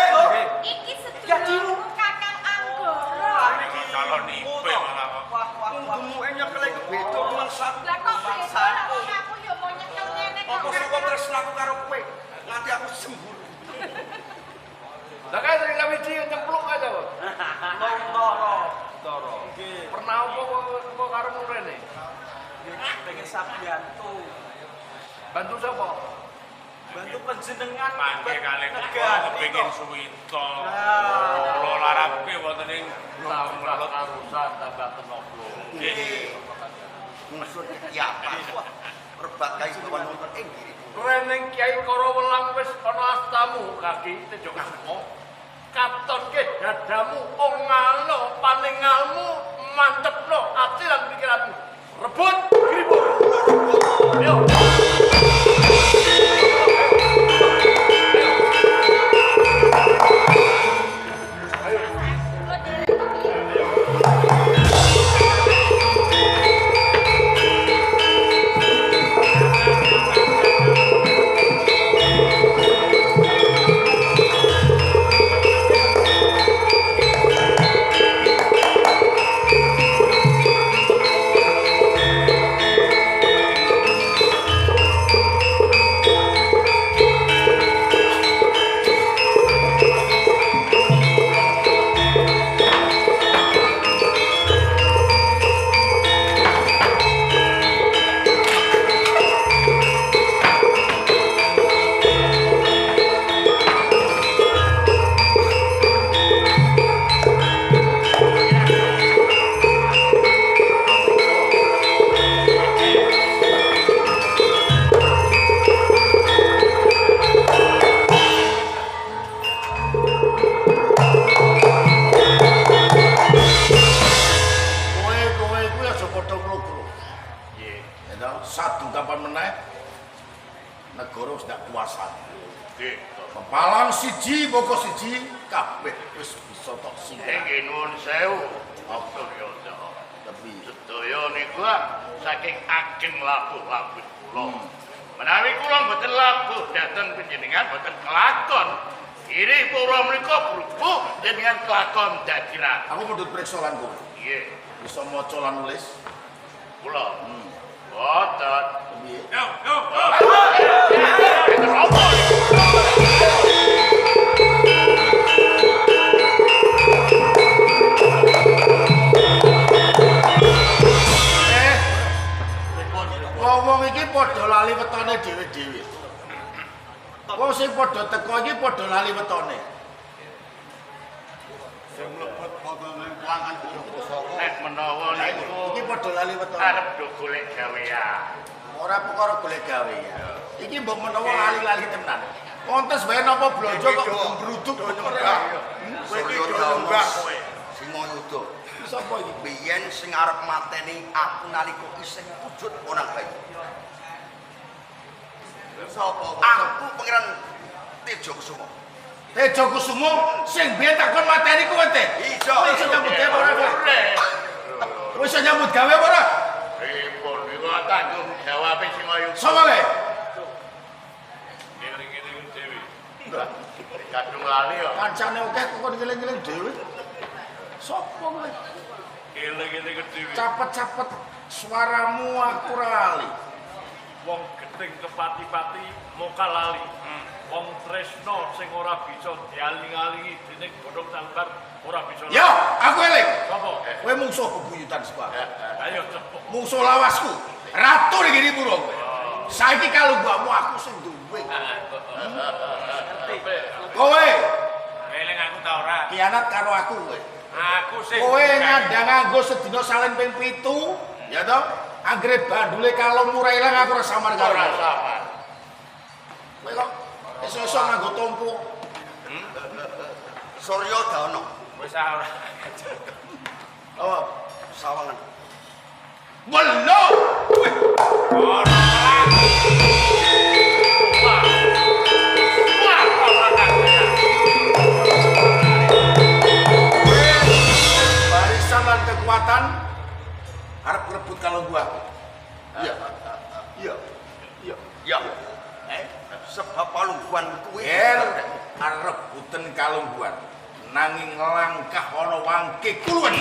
[SPEAKER 2] Iki sedulur Kakang Anggara.
[SPEAKER 7] Calon ipe malah kok.
[SPEAKER 4] Untumu nyekel iki beda mangsat.
[SPEAKER 2] Lah kok beda wong aku yo mau nyekel ngene kok.
[SPEAKER 4] Apa sing kok tresnaku karo kowe? Nganti aku sembur.
[SPEAKER 7] Lah kae sing lawiji nyemplung aja kok.
[SPEAKER 5] Toro. Nggih.
[SPEAKER 7] Pernah apa karo murene?
[SPEAKER 5] Pengen sabiyantu.
[SPEAKER 7] Bantu sapa?
[SPEAKER 5] Bantu panjenengan
[SPEAKER 7] Mangke kalih kula
[SPEAKER 5] negani
[SPEAKER 7] kepengin
[SPEAKER 5] to.
[SPEAKER 7] suwita.
[SPEAKER 5] Nah.
[SPEAKER 7] Kula larapke wonten ing mulut arusan tambah tenaga. Nggih.
[SPEAKER 4] Musuh kiapan. Rebat kae bawan wonten ing diri.
[SPEAKER 7] Reneng Kyai Karawelang wis ana astamu kaki tejo kasmo. Katonke dadamu ongalno paningalmu mantepno ati lan pikiranmu. Rebut Giripura. Ayo.
[SPEAKER 6] Ya, satu kapan meneh negara wis ndak kuasa.
[SPEAKER 7] Gitu.
[SPEAKER 6] Kepalang siji, pokok siji, kabeh wis bisa tok singgah.
[SPEAKER 7] Nggih nuwun sewu.
[SPEAKER 6] Apa?
[SPEAKER 7] Surya.
[SPEAKER 6] Tapi
[SPEAKER 7] Sedaya niku saking ageng labuh-labuh kula. Menawi kula mboten labuh dhateng panjenengan mboten kelakon. Ini para menika berhubung dengan kelakon dakiran.
[SPEAKER 6] aku mundut periksa lan kowe.
[SPEAKER 7] Nggih,
[SPEAKER 6] Bisa maca lan nulis.
[SPEAKER 7] kula. Boten.
[SPEAKER 6] Piye? Wong iki padha lali wetone dhewe-dhewe. Wong sing padha teko iki padha lali wetone.
[SPEAKER 4] Sing mlebet potone kuangan
[SPEAKER 7] Nek menawa niku
[SPEAKER 6] Iki padha lali wetone.
[SPEAKER 7] arep do golek gawean.
[SPEAKER 6] Ora perkara golek gawe ya. Iki mbok menawa lali-lali tenan. Kontes wae napa blonjo kok gembruduk
[SPEAKER 4] Surya Dauna Singayuda.
[SPEAKER 6] Sapa iki?
[SPEAKER 4] Biyen sing arep mateni aku nalika isih wujud onang bayi. Sapa? Aku pangeran Tejo Kusuma.
[SPEAKER 6] Tejo Kusuma sing biyen takon mateni kowe te.
[SPEAKER 4] Iya.
[SPEAKER 6] Wis nyambut gawe ora kowe? Wis nyambut gawe ora?
[SPEAKER 7] Pripun niku tanggung jawab Singayuda.
[SPEAKER 6] Sapa kowe?
[SPEAKER 7] Ngiling-ngiling dhewe. Kadung lali ya.
[SPEAKER 6] Kancane akeh kok ngeling-eling dhewe. Sapa kowe?
[SPEAKER 7] Ngiling-ngiling dhewe.
[SPEAKER 6] Capet-capet suaramu aku lali.
[SPEAKER 7] Wong geting kepati-pati moka lali. Wong tresno sing ora bisa dialing-alingi dening godhong sangkar ora bisa.
[SPEAKER 6] Yo, aku eling.
[SPEAKER 7] Sapa?
[SPEAKER 6] Kowe mungsuh bebuyutan sekolah.
[SPEAKER 7] Ayo cepet.
[SPEAKER 6] Mungsuh lawasku. Ratu ning ngene pura kowe. Saiki kalau mbakmu aku sing duwe. Kowe
[SPEAKER 5] Eling aku ta ora?
[SPEAKER 6] kianat karo aku kowe.
[SPEAKER 5] Aku sing
[SPEAKER 6] Kowe nyandang nganggo sedina salin ping 7, ya toh? Anggere bandule kalung murah ilang aku ora samar karo.
[SPEAKER 7] Ora sabar.
[SPEAKER 6] Kowe kok esuk-esuk nganggo tompo.
[SPEAKER 4] Surya Dauna.
[SPEAKER 5] wis ora.
[SPEAKER 6] Oh,
[SPEAKER 4] Sawangan.
[SPEAKER 6] Welo.
[SPEAKER 5] Ora.
[SPEAKER 7] Wah. Wah, ora kaya.
[SPEAKER 6] Barisan dan kekuatan harap rebut kalau gua.
[SPEAKER 4] Iya. Iya. Iya. Iya. Sebab palungguan kuwi
[SPEAKER 6] Arep rebutan kalungguan. Nanging langkah ana wangke kuluwen.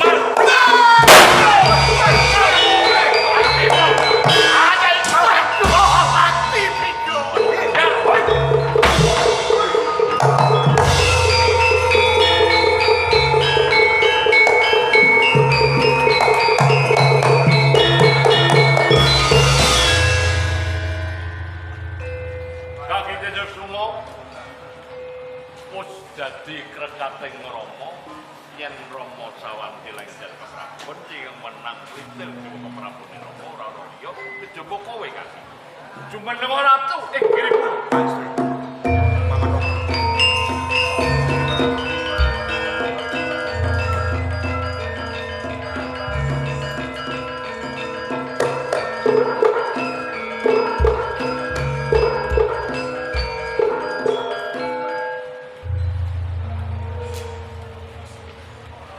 [SPEAKER 7] Kaki Tejo Sumo wis dadi krekating Rama yen Rama sawanti lengser keprabon sing menang lintil Jawa keprabon Rama ora ana liya kejaba kowe kaki. Jumeneng ratu giriku.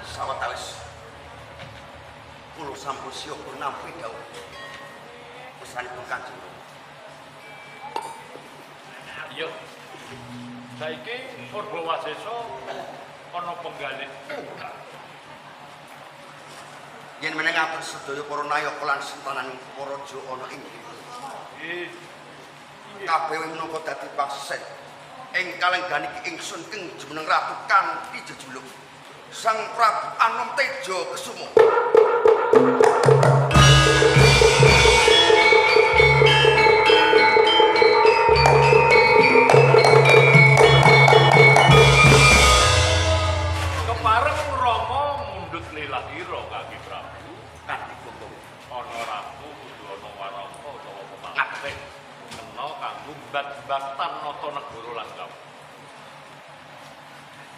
[SPEAKER 4] sawetawis. Kulo sampun syukur nampi dawuh. Pesanipun Kanjeng.
[SPEAKER 7] Yo. Saiki Purba Wasesa ana penggalih.
[SPEAKER 4] Yen meneng atur sedaya para nayaka lan sentanan para raja ana ing mriku.
[SPEAKER 7] Nggih.
[SPEAKER 4] Kabeh minangka dadi pasen. Ing kalenggan iki ingsun keng jumeneng ratu kanthi jejuluk Sang Prabu Anom Tejo Kusuma.
[SPEAKER 7] Kepareng Rama mundhut lelahira Kaki Prabu kanthi kutung. Ana ratu kudu ana waraka utawa pemangkin kena kanggo bat-batan nata negara lan kaum.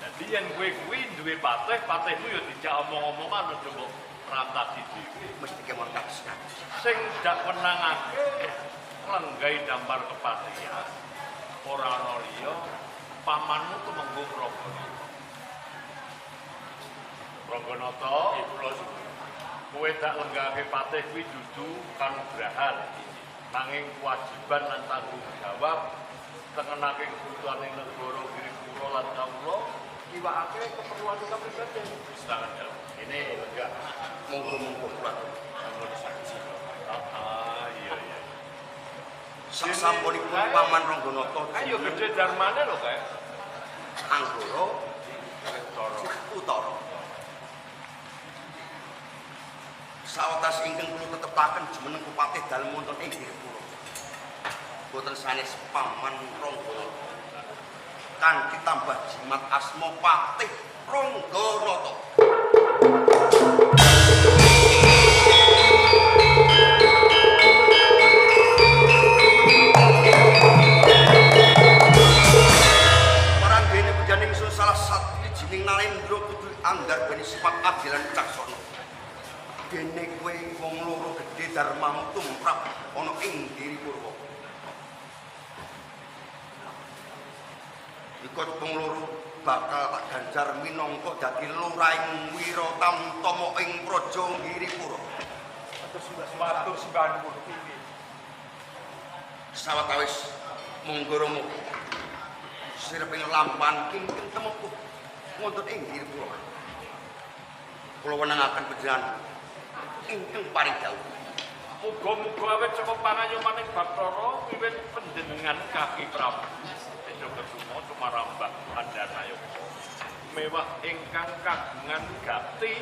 [SPEAKER 7] Dadi yen kowe kuwi duwe patih, patihmu ya dijak omong-omongan aja mbok ratasi dhewe
[SPEAKER 4] mesti kemon kados.
[SPEAKER 7] sing dak wenangake lenggai dampar kepatihan ora ana liya pamanmu Tumenggung Rangganata. Rangganata kula kowe dak lenggahake patih kuwi dudu kanugrahan nanging kewajiban lan tanggung jawab tengenake kebutuhane negara Giripura lan kawula iwakake keperluan pribadi. Sedangkan ini lenggah
[SPEAKER 4] Monggo-monggo kula
[SPEAKER 7] kanggo saksi. Iya.
[SPEAKER 4] sasampunipun Paman Rangganata
[SPEAKER 7] Ayo gede darmane lho kae.
[SPEAKER 4] Anggara Utara. Sawatas ingkang kula tetepaken jumeneng Kupatih dalem wonten ing Giripura. Boten sanes Paman Rangganata. Kanthi tambah jimat asma Patih Rangganata. Paranggene penjaning ingsun salah sawijining nalendra kudu andarbani sifat adil lan wicaksana. Dene kowe wong loro gedhe darmamu tumrap ana ing Giripura. Ikut wong loro bakal tak ganjar minangka dadi lurahing Wiratantama ing Praja Giripura.
[SPEAKER 7] Matur sembah nuwun iki.
[SPEAKER 4] Sawetawis monggo Rama. Sireping lampan kingkeng temepuh wonten ing Giripura. Kula wenengaken panjenengan ingkang paring dawuh.
[SPEAKER 7] Muga-muga awet saka pangayomaning Bathara wiwit panjenengan Kaki Prabu Eda Kesuma Sumarambah Andanayana. Mewah ingkang kagungan gati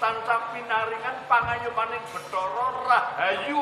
[SPEAKER 7] tansah pinaringan pangayomaning Bathara rahayu.